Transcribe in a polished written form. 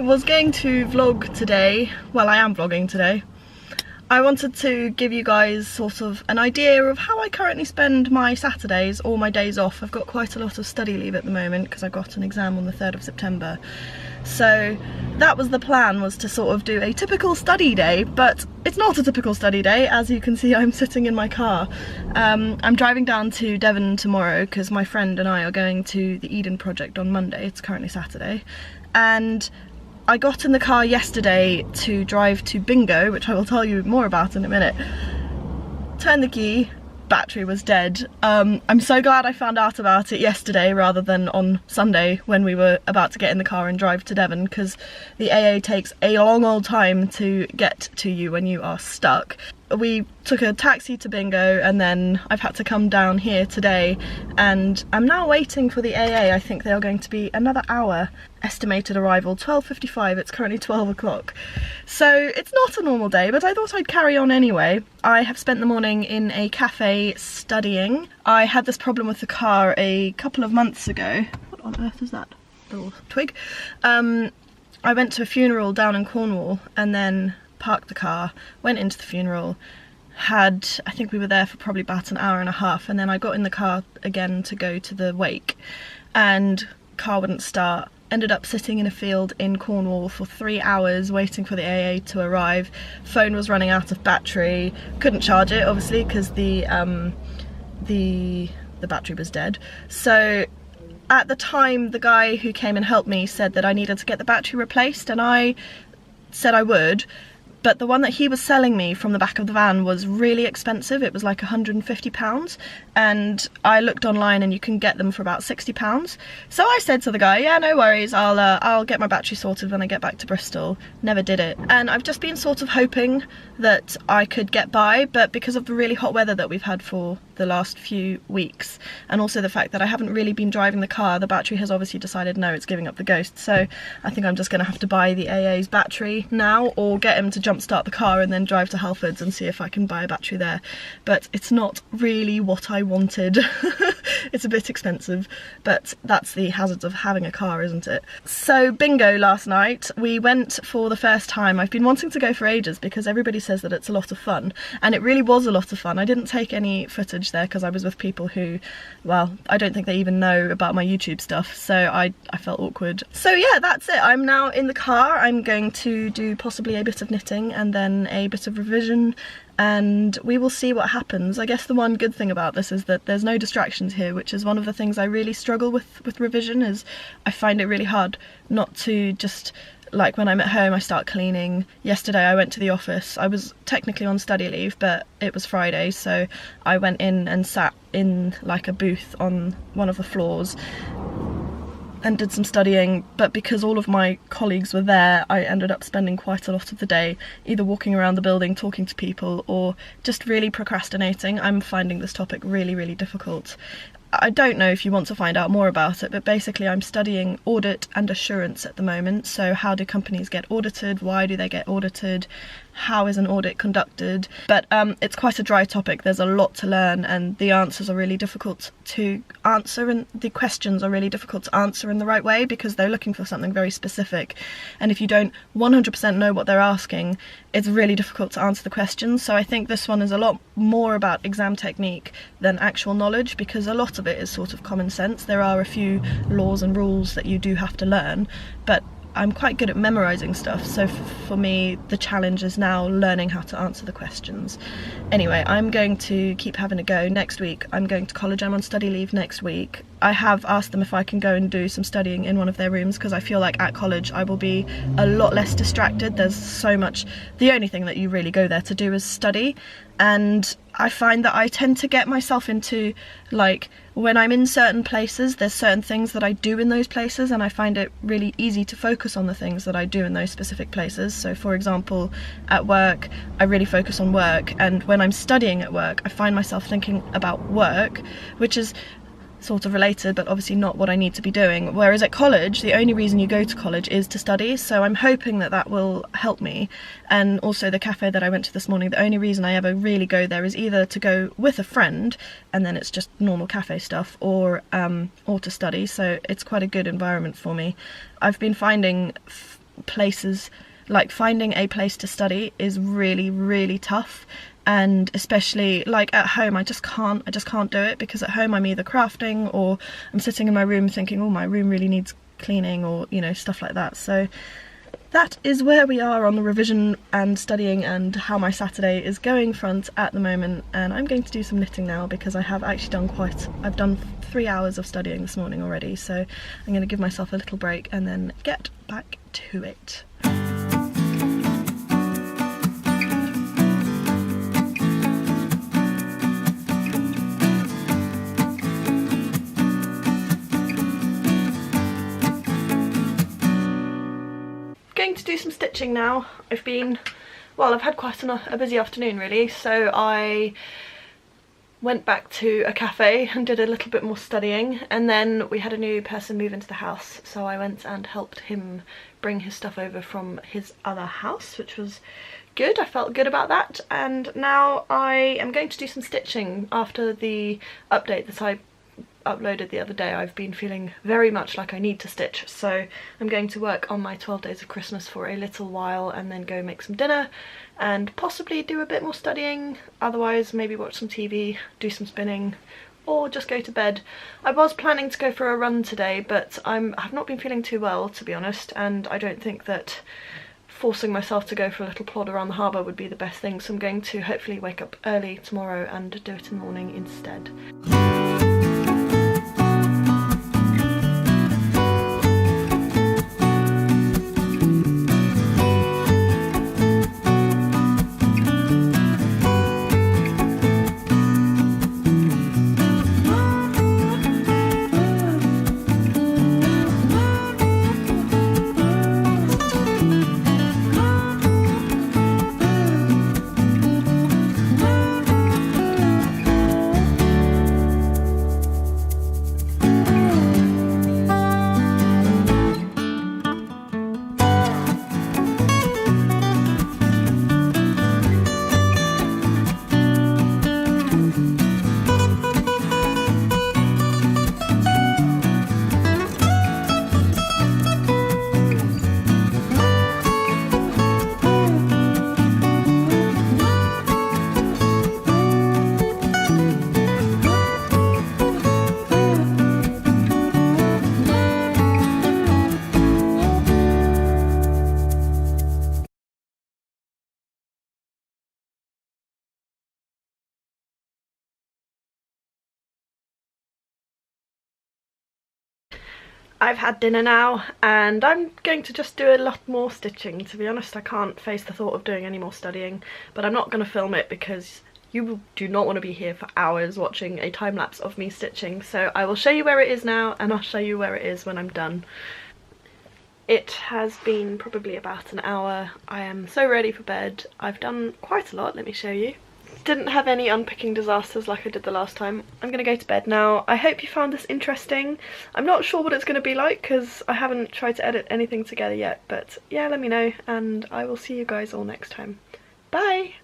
was going to vlog today. Well, I am vlogging today. I wanted to give you guys sort of an idea of how I currently spend my Saturdays or my days off. I've got quite a lot of study leave at the moment because I've got an exam on the 3rd of September. So that was the plan, was to sort of do a typical study day, but it's not a typical study day. As you can see, I'm sitting in my car. I'm driving down to Devon tomorrow because my friend and I are going to the Eden Project on Monday. It's currently Saturday. And I got in the car yesterday to drive to Bingo, which I will tell you more about in a minute. Turned the key, battery was dead. I'm so glad I found out about it yesterday rather than on Sunday when we were about to get in the car and drive to Devon, because the AA takes a long old time to get to you when you are stuck. We took a taxi to Bingo and then I've had to come down here today, and I'm now waiting for the AA. I think they are going to be another hour. Estimated arrival 12:55, it's currently 12 o'clock. So it's not a normal day, but I thought I'd carry on anyway. I have spent the morning in a cafe studying. I had this problem with the car a couple of months ago. What on earth is that little twig? I went to a funeral down in Cornwall and then parked the car, went into the funeral, I think we were there for probably about an hour and a half, and then I got in the car again to go to the wake, and car wouldn't start. Ended up sitting in a field in Cornwall for 3 hours waiting for the AA to arrive. Phone was running out of battery, couldn't charge it obviously because the battery was dead. So at the time, the guy who came and helped me said that I needed to get the battery replaced, and I said I would. But the one that he was selling me from the back of the van was really expensive. It was like £150, and I looked online and you can get them for about £60. So I said to the guy, yeah, no worries, I'll get my battery sorted when I get back to Bristol. Never did it. And I've just been sort of hoping that I could get by, but because of the really hot weather that we've had for the last few weeks, and also the fact that I haven't really been driving the car, the battery has obviously decided no, it's giving up the ghost. So I think I'm just going to have to buy the AA's battery now, or get him to jump start the car and then drive to Halfords and see if I can buy a battery there. But it's not really what I wanted. It's a bit expensive, but that's the hazards of having a car, isn't it? So Bingo last night, we went for the first time. I've been wanting to go for ages because everybody says that it's a lot of fun, and it really was a lot of fun. I didn't take any footage there because I was with people who, well, I don't think they even know about my YouTube stuff, so I felt awkward. So yeah, that's it. I'm now in the car. I'm going to do possibly a bit of knitting and then a bit of revision, and we will see what happens. I guess the one good thing about this is that there's no distractions here, which is one of the things I really struggle with revision. Is I find it really hard not to just, like when I'm at home I start cleaning. Yesterday I went to the office. I was technically on study leave, but it was Friday, so I went in and sat in like a booth on one of the floors and did some studying, but because all of my colleagues were there, I ended up spending quite a lot of the day either walking around the building talking to people or just really procrastinating. I'm finding this topic really, really difficult. I don't know if you want to find out more about it, but basically I'm studying audit and assurance at the moment. So how do companies get audited? Why do they get audited? How is an audit conducted? But it's quite a dry topic. There's a lot to learn, and the answers are really difficult to answer, and the questions are really difficult to answer in the right way because they're looking for something very specific. And if you don't 100% know what they're asking, it's really difficult to answer the questions. So I think this one is a lot more about exam technique than actual knowledge, because a lot of it is sort of common sense. There are a few laws and rules that you do have to learn, but I'm quite good at memorising stuff, so for me the challenge is now learning how to answer the questions. Anyway, I'm going to keep having a go. Next week I'm going to college. I'm on study leave next week. I have asked them if I can go and do some studying in one of their rooms, because I feel like at college I will be a lot less distracted. There's so much, the only thing that you really go there to do is study, and I find that I tend to get myself into, like, when I'm in certain places, there's certain things that I do in those places, and I find it really easy to focus on the things that I do in those specific places. So for example, at work, I really focus on work, and when I'm studying at work, I find myself thinking about work, which is sort of related, but obviously not what I need to be doing. Whereas at college, the only reason you go to college is to study, so I'm hoping that that will help me. And also the cafe that I went to this morning, the only reason I ever really go there is either to go with a friend, and then it's just normal cafe stuff, or to study, so it's quite a good environment for me. I've been finding places, like finding a place to study is really, really tough. And especially like at home, I just can't do it, because at home I'm either crafting or I'm sitting in my room thinking, oh, my room really needs cleaning, or, you know, stuff like that. So that is where we are on the revision and studying and how my Saturday is going front at the moment. And I'm going to do some knitting now, because I have actually I've done 3 hours of studying this morning already, so I'm going to give myself a little break and then get back to it. Going to do some stitching now. I've had quite a busy afternoon really, so I went back to a cafe and did a little bit more studying, and then we had a new person move into the house, so I went and helped him bring his stuff over from his other house, which was good. I felt good about that. And now I am going to do some stitching after the update that I uploaded the other day. I've been feeling very much like I need to stitch, so I'm going to work on my 12 days of Christmas for a little while and then go make some dinner and possibly do a bit more studying. Otherwise maybe watch some TV, do some spinning, or just go to bed. I was planning to go for a run today, but I've not been feeling too well, to be honest, and I don't think that forcing myself to go for a little plod around the harbour would be the best thing, so I'm going to hopefully wake up early tomorrow and do it in the morning instead. I've had dinner now and I'm going to just do a lot more stitching. To be honest, I can't face the thought of doing any more studying, but I'm not going to film it because you do not want to be here for hours watching a time-lapse of me stitching. So I will show you where it is now and I'll show you where it is when I'm done. It has been probably about an hour. I am so ready for bed. I've done quite a lot, let me show you. Didn't have any unpicking disasters like I did the last time. I'm gonna go to bed now. I hope you found this interesting. I'm not sure what it's gonna be like because I haven't tried to edit anything together yet, but yeah, let me know and I will see you guys all next time. Bye!